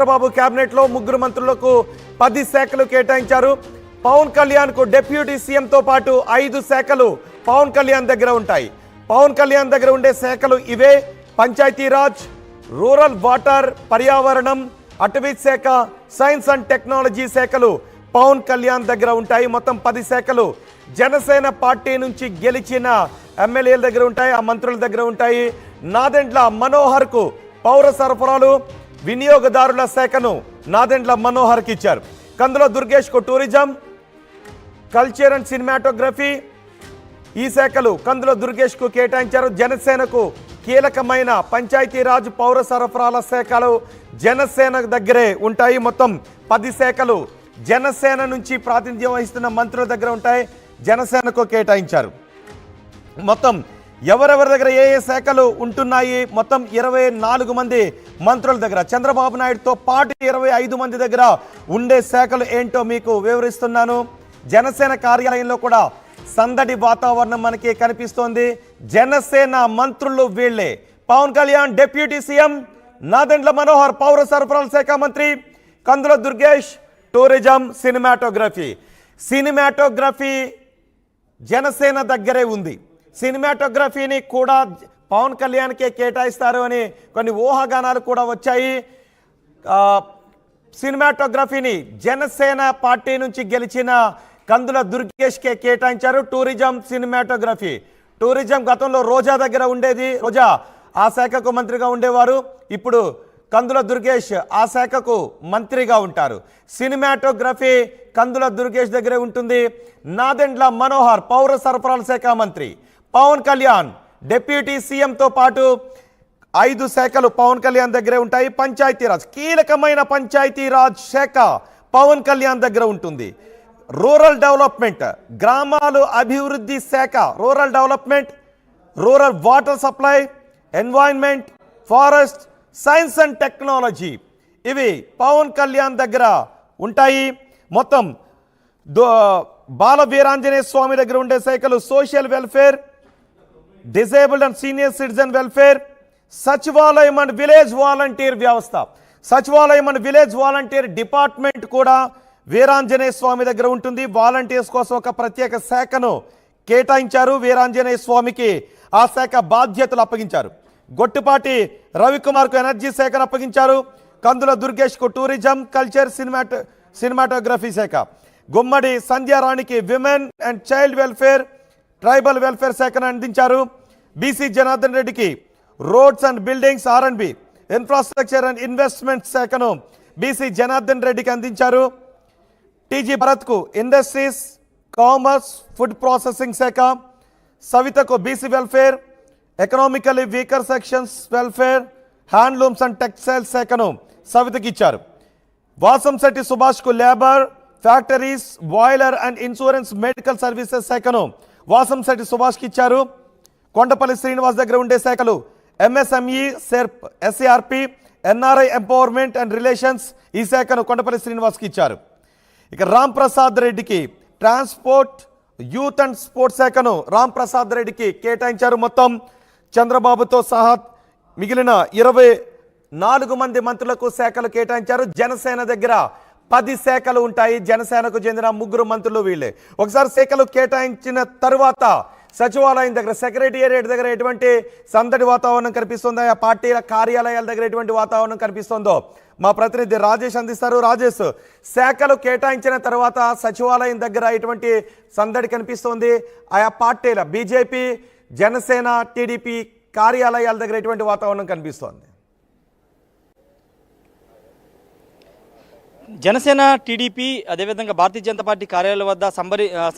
Chandrababu cabinet లో ముగ్గురు మంత్రులకు 10 శాఖలు కేటాయించారు. పవన్ కళ్యాణ్ కు డిప్యూటీ సీఎం తో పాటు 5 శాఖలు పవన్ కళ్యాణ్ దగ్గర ఉంటాయి. పవన్ కళ్యాణ్ దగ్గర ఉండే శాఖలు ఇవే: పంచాయతీరాజ్, రూరల్ వాటర్, పర్యావరణం, అటవీ శాఖ, సైన్స్ అండ్ టెక్నాలజీ శాఖలు పవన్ కళ్యాణ్ దగ్గర ఉంటాయి. మొత్తం 10 శాఖలు జనసేన పార్టీ నుంచి గెలిచిన ఎమ్మెల్యేల దగ్గర ఉంటాయి, ఆ మంత్రుల దగ్గర ఉంటాయి. నాదెండ్ల మనోహర్ కు పౌర సరఫరాలు, వినియోగదారుల శాఖను నాదెండ్ల మనోహర్కి ఇచ్చారు. కందుల దుర్గేష్ కు టూరిజం, కల్చర్ అండ్ సినిమాటోగ్రఫీ ఈ శాఖలు కందుల దుర్గేష్ కు కేటాయించారు. జనసేనకు కీలకమైన పంచాయతీరాజ్, పౌర సరఫరాల శాఖలు జనసేన దగ్గరే ఉంటాయి. మొత్తం 10 శాఖలు జనసేన నుంచి ప్రాతినిధ్యం వహిస్తున్న మంత్రుల దగ్గర ఉంటాయి, జనసేనకు కేటాయించారు. మొత్తం ఎవరెవరి దగ్గర ఏ ఏ శాఖలు ఉంటున్నాయి? మొత్తం 24 మంది మంత్రుల దగ్గర, చంద్రబాబు నాయుడుతో పాటు 25 మంది దగ్గర ఉండే శాఖలు ఏంటో మీకు వివరిస్తున్నాను. జనసేన కార్యాలయంలో కూడా సందడి వాతావరణం మనకి కనిపిస్తోంది. జనసేన మంత్రులు వీళ్ళే: పవన్ కళ్యాణ్ డిప్యూటీ సీఎం, నాదెండ్ల మనోహర్ పౌర సరఫరాల శాఖ మంత్రి, కందుల దుర్గేష్ టూరిజం, సినిమాటోగ్రఫీ జనసేన దగ్గరే ఉంది. సినిమాటోగ్రఫీని కూడా పవన్ కళ్యాణ్కే కేటాయిస్తారు అని కొన్ని ఊహాగానాలు కూడా వచ్చాయి. సినిమాటోగ్రఫీని జనసేన పార్టీ నుంచి గెలిచిన కందుల దుర్గేష్కే కేటాయించారు. Tourism, cinematography. టూరిజం గతంలో రోజా దగ్గర ఉండేది, రోజా ఆ శాఖకు మంత్రిగా ఉండేవారు. ఇప్పుడు కందుల దుర్గేష్ ఆ శాఖకు మంత్రిగా ఉంటారు. సినిమాటోగ్రఫీ కందుల దుర్గేష్ దగ్గరే ఉంటుంది. నాదెండ్ల మనోహర్ పౌర సరఫరాల శాఖ మంత్రి, పవన్ కళ్యాణ్ డిప్యూటీ సీఎంతో పాటు 5 శాఖలు పవన్ కళ్యాణ్ దగ్గరే ఉంటాయి. పంచాయతీరాజ్, కీలకమైన పంచాయతీరాజ్ శాఖ పవన్ కళ్యాణ్ దగ్గర ఉంటుంది. రూరల్ డెవలప్మెంట్, గ్రామాలు అభివృద్ధి శాఖ, rural development, rural water supply, environment, forest, science and technology ఇవి పవన్ కళ్యాణ్ దగ్గర ఉంటాయి. మొత్తం బాల వీరాంజనేయ స్వామి దగ్గర ఉండే శాఖలు social welfare, disabled and senior citizen welfare, సచివాలయం అండ్ విలేజ్ వాలంటీర్ వ్యవస్థ. సచివాలయం అండ్ విలేజ్ వాలంటీర్ డిపార్ట్మెంట్ కూడా వీరాంజనేయ స్వామి దగ్గర ఉంటుంది. వాలంటీర్స్ కోసం ఒక ప్రత్యేక శాఖను కేటాయించారు. వీరాంజనేయ స్వామికి ఆ శాఖ బాధ్యతలు అప్పగించారు. గొట్టుపాటి రవికుమార్కు ఎనర్జీ శాఖను అప్పగించారు. కందుల దుర్గేష్కు టూరిజం, కల్చర్, సినిమాటోగ్రఫీ శాఖ. గుమ్మడి సంధ్యారాణికి women and child welfare, tribal welfare శాఖను అందించారు. బీసీ జనార్దన్ రెడ్డికి roads and buildings, R&B, infrastructure and investment శాఖను బీసీ జనార్దన్ రెడ్డికి అందించారు. టీజీ భరత్కు ఇండస్ట్రీస్, కామర్స్, ఫుడ్ ప్రాసెసింగ్ శాఖ. సవితకు BC welfare, economically weaker sections welfare, handlooms and textiles శాఖను సవితకి ఇచ్చారు. వాసంశెట్టి సుభాష్కు labour, factories, boiler and insurance, medical services శాఖను వాసంశెట్టి సుభాష్కి ఇచ్చారు. కొండపల్లి శ్రీనివాస్ దగ్గర ఉండే శాఖలు MSME, SERP, SARP, NRI empowerment and relations ఈ శాఖను కొండపల్లి శ్రీనివాస్కి ఇచ్చారు. ఇక రామ్ ప్రసాద్ రెడ్డికి ట్రాన్స్పోర్ట్, యూత్ అండ్ స్పోర్ట్స్ శాఖను రామ్ ప్రసాద్ రెడ్డికి కేటాయించారు. మొత్తం చంద్రబాబుతో సహా మిగిలిన 24 మంది మంత్రులకు శాఖలు కేటాయించారు. జనసేన దగ్గర 10 శాఖలు ఉంటాయి. జనసేనకు చెందిన 3 మంత్రులు వీళ్ళే. ఒకసారి శాఖలు కేటాయించిన తరువాత సచివాలయం దగ్గర, సెక్రటేరియట్ దగ్గర ఎటువంటి సందడి వాతావరణం కనిపిస్తుందో, ఆ పార్టీల కార్యాలయాల దగ్గర ఎటువంటి వాతావరణం కనిపిస్తుందో మా ప్రతినిధి రాజేష్ అందిస్తారు. రాజేష్, శాఖలు కేటాయించిన తర్వాత సచివాలయం దగ్గర ఎటువంటి సందడి కనిపిస్తోంది? ఆయా పార్టీల బీజేపీ, జనసేన, టీడీపీ కార్యాలయాల దగ్గర ఎటువంటి వాతావరణం కనిపిస్తోంది? జనసేన, టీడీపీ, అదేవిధంగా భారతీయ జనతా పార్టీ కార్యాలయాల వద్ద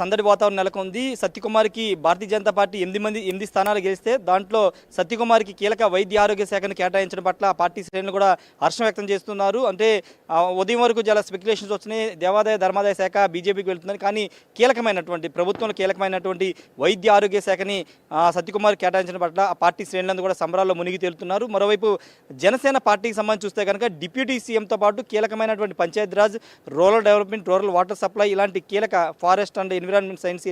సందడి వాతావరణం నెలకొంది. సత్యకుమార్కి భారతీయ జనతా పార్టీ 8 స్థానాలు గెలిస్తే దాంట్లో సత్యకుమార్కి కీలక వైద్య ఆరోగ్య శాఖను కేటాయించడం పట్ల పార్టీ శ్రేణులు కూడా హర్షం వ్యక్తం చేస్తున్నారు. అంటే ఉదయం వరకు చాలా స్పెక్యులేషన్స్ వచ్చినాయి, దేవాదాయ ధర్మాదాయ శాఖ బీజేపీకి వెళ్తుందని. కానీ కీలకమైనటువంటి ప్రభుత్వంలో కీలకమైనటువంటి వైద్య ఆరోగ్య శాఖని సత్యకుమార్ కేటాయించడం పట్ల ఆ పార్టీ శ్రేణులందరూ కూడా సంబరాల్లో మునిగి తేలుతున్నారు. మరోవైపు జనసేన పార్టీకి సంబంధించి చూస్తే కనుక డిప్యూటీ సీఎంతో పాటు కీలకమైనటువంటి panchayat Panchayati Raj, rural development, rural water supply ఇలాంటి కీలక ఫారెస్ట్ అండ్ ఎన్విరాన్మెంట్ సైన్స్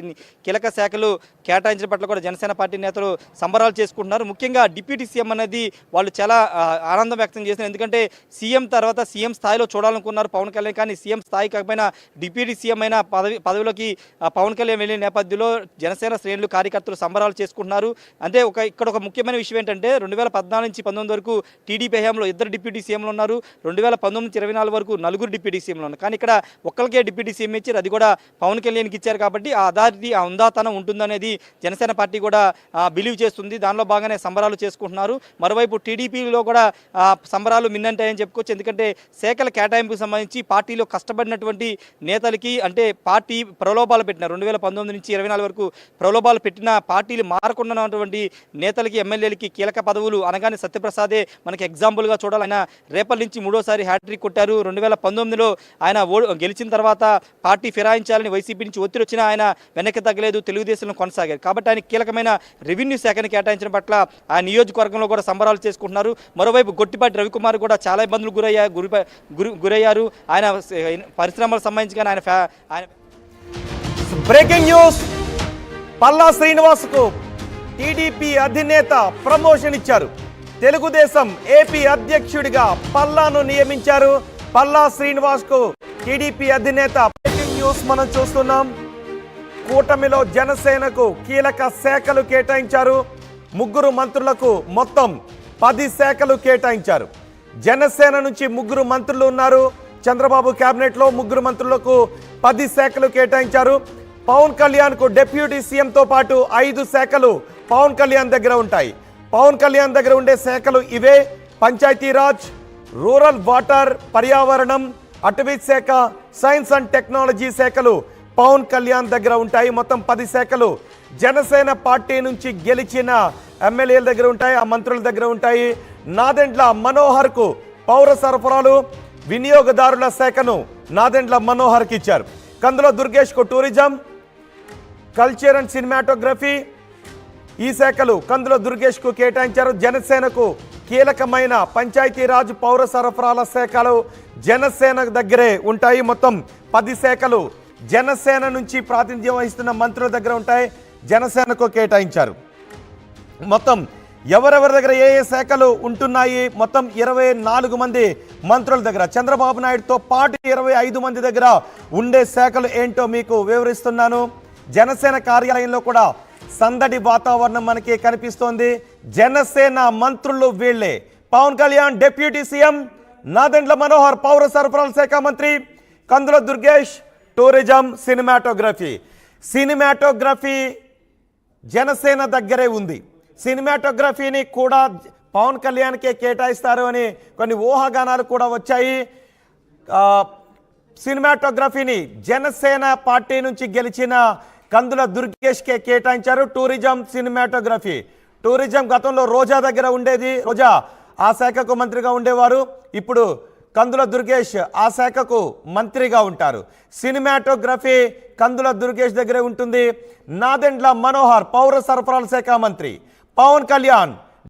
కీలక శాఖలు కేటాయించిన పట్ల కూడా జనసేన పార్టీ నేతలు సంబరాలు చేసుకుంటున్నారు. ముఖ్యంగా డిప్యూటీ సీఎం అనేది వాళ్ళు చాలా ఆనందం వ్యక్తం చేస్తున్నారు. ఎందుకంటే సీఎం తర్వాత సీఎం స్థాయిలో చూడాలనుకున్నారు పవన్ కళ్యాణ్, కానీ సీఎం స్థాయి కాకపోయినా డిప్యూటీ సీఎం అయిన పదవిలోకి పవన్ కళ్యాణ్ వెళ్ళిన నేపథ్యంలో జనసేన శ్రేణులు కార్యకర్తలు సంబరాలు చేసుకుంటున్నారు. అంటే ఇక్కడ ఒక ముఖ్యమైన విషయం ఏంటంటే 2014 నుంచి 19 వరకు టీడీపీ హయాంలో 2 డిప్యూటీ సీఎంలు ఉన్నారు. 2019 నుంచి 24 వరకు 4 డిప్యూటీ సీఎంలు ఉన్నారు. కానీ ఇక్కడ ఒక్కరికే డిప్యూటీ సీఎం ఇచ్చారు, అది కూడా పవన్ కళ్యాణ్కి ఇచ్చారు. కాబట్టి ఆ అథారిటీ, ఆ ఉందాతనం ఉంటుందనేది జనసేన పార్టీ కూడా బిలీవ్ చేస్తుంది. దానిలో బాగానే సంబరాలు చేసుకుంటున్నారు. మరోవైపు టీడీపీలో కూడా సంబరాలు మిన్నంటాయని చెప్పుకోవచ్చు. ఎందుకంటే శాఖల కేటాయింపుకు సంబంధించి పార్టీలో కష్టపడినటువంటి నేతలకి అంటే పార్టీ ప్రలోభాలు పెట్టిన 2019 నుంచి 24 వరకు ప్రలోభాలు పెట్టిన పార్టీలు మారకుండాన్నటువంటి నేతలకి, ఎమ్మెల్యేలకి కీలక పదవులు అనగానే సత్యప్రసాదే మనకి ఎగ్జాంపుల్గా చూడాలి. ఆయన రేపటి నుంచి 3వ హ్యాట్రిక్ కొట్టారు. 2019లో ఆయన గెలిచిన తర్వాత పార్టీ ఫిరాయించాలని వైసీపీ నుంచి ఒత్తిడి వచ్చినా ఆయన వెనక్కి తగ్గలేదు, తెలుగుదేశంలో కొనసాగారు. కాబట్టి ఆయన కీలకమైన రెవెన్యూ శాఖను కేటాయించిన పట్ల ఆ నియోజకవర్గంలో కూడా సంబరాలు చేసుకుంటున్నారు. మరోవైపు గొట్టిపాటి రవికుమార్ కూడా చాలా ఇబ్బందులు గురయ్యారు. ఆయన పరిశ్రమలకు సంబంధించి కానీ ఆయన బ్రేకింగ్ న్యూస్, పల్లా శ్రీనివాస్కు టీడీపీ అధినేత ప్రమోషన్ ఇచ్చారు. తెలుగుదేశం ఏపీ అధ్యక్షుడిగా పల్లాను నియమించారు. పల్లా శ్రీనివాస్కు టీడీపీ అధినేత. బ్రేకింగ్ న్యూస్ మనం చూస్తున్నాం. కూటమిలో జనసేనకు కీలక శాఖలు కేటాయించారు. 3 మంత్రులకు మొత్తం 10 శాఖలు కేటాయించారు. జనసేన నుంచి 3 మంత్రులు ఉన్నారు. చంద్రబాబు కేబినెట్లో 3 మంత్రులకు 10 శాఖలు కేటాయించారు. పవన్ కళ్యాణ్కు డిప్యూటీ సీఎంతో పాటు 5 శాఖలు పవన్ కళ్యాణ్ దగ్గర ఉంటాయి. పవన్ కళ్యాణ్ దగ్గర ఉండే శాఖలు ఇవే: పంచాయతీరాజ్, రూరల్ వాటర్, పర్యావరణం, అటవీ శాఖ, సైన్స్ అండ్ టెక్నాలజీ శాఖలు పవన్ కళ్యాణ్ దగ్గర ఉంటాయి. మొత్తం 10 శాఖలు జనసేన పార్టీ నుంచి గెలిచిన ఎమ్మెల్యేల దగ్గర ఉంటాయి, ఆ మంత్రుల దగ్గర ఉంటాయి. నాదెండ్ల మనోహర్కు పౌర సరఫరాలు, వినియోగదారుల శాఖను నాదెండ్ల మనోహర్కి ఇచ్చారు. కందుల దుర్గేష్కు టూరిజం, కల్చర్ అండ్ సినిమాటోగ్రఫీ ఈ శాఖలు కందుల దుర్గేష్కు కేటాయించారు. జనసేనకు కీలకమైన పంచాయతీరాజ్, పౌర సరఫరాల శాఖలు జనసేన దగ్గరే ఉంటాయి. మొత్తం 10 శాఖలు జనసేన నుంచి ప్రాతినిధ్యం వహిస్తున్న మంత్రుల దగ్గర ఉంటాయి, జనసేనకు కేటాయించారు. మొత్తం ఎవరెవరి దగ్గర ఏ ఏ శాఖలు ఉంటున్నాయి? మొత్తం 24 మంది మంత్రుల దగ్గర, చంద్రబాబు నాయుడుతో పాటు 25 మంది దగ్గర ఉండే శాఖలు ఏంటో మీకు వివరిస్తున్నాను. జనసేన కార్యాలయంలో కూడా సందడి వాతావరణం మనకి కనిపిస్తోంది. జనసేన మంత్రులు వీళ్ళే: పవన్ కళ్యాణ్ డిప్యూటీ సీఎం, నాదెండ్ల మనోహర్ పౌర సరఫరాల శాఖ మంత్రి, కందుల దుర్గేష్ టూరిజం, సినిమాటోగ్రఫీ జనసేన దగ్గరే ఉంది. సినిమాటోగ్రఫీని కూడా పవన్ కళ్యాణ్కే కేటాయిస్తారు అని కొన్ని ఊహాగానాలు కూడా వచ్చాయి. సినిమాటోగ్రఫీని జనసేన పార్టీ నుంచి గెలిచిన కందుల దుర్గేష్కే కేటాయించారు. Tourism, cinematography. టూరిజం గతంలో రోజా దగ్గర ఉండేది. రోజా ఆ శాఖకు మంత్రిగా ఉండేవారు. ఇప్పుడు కందుల దుర్గేష్ ఆ శాఖకు మంత్రిగా ఉంటారు. సినిమాటోగ్రఫీ కందుల దుర్గేష్ దగ్గరే ఉంటుంది. నాదెండ్ల మనోహర్ పౌర సరఫరాల శాఖ మంత్రి, పవన్ కళ్యాణ్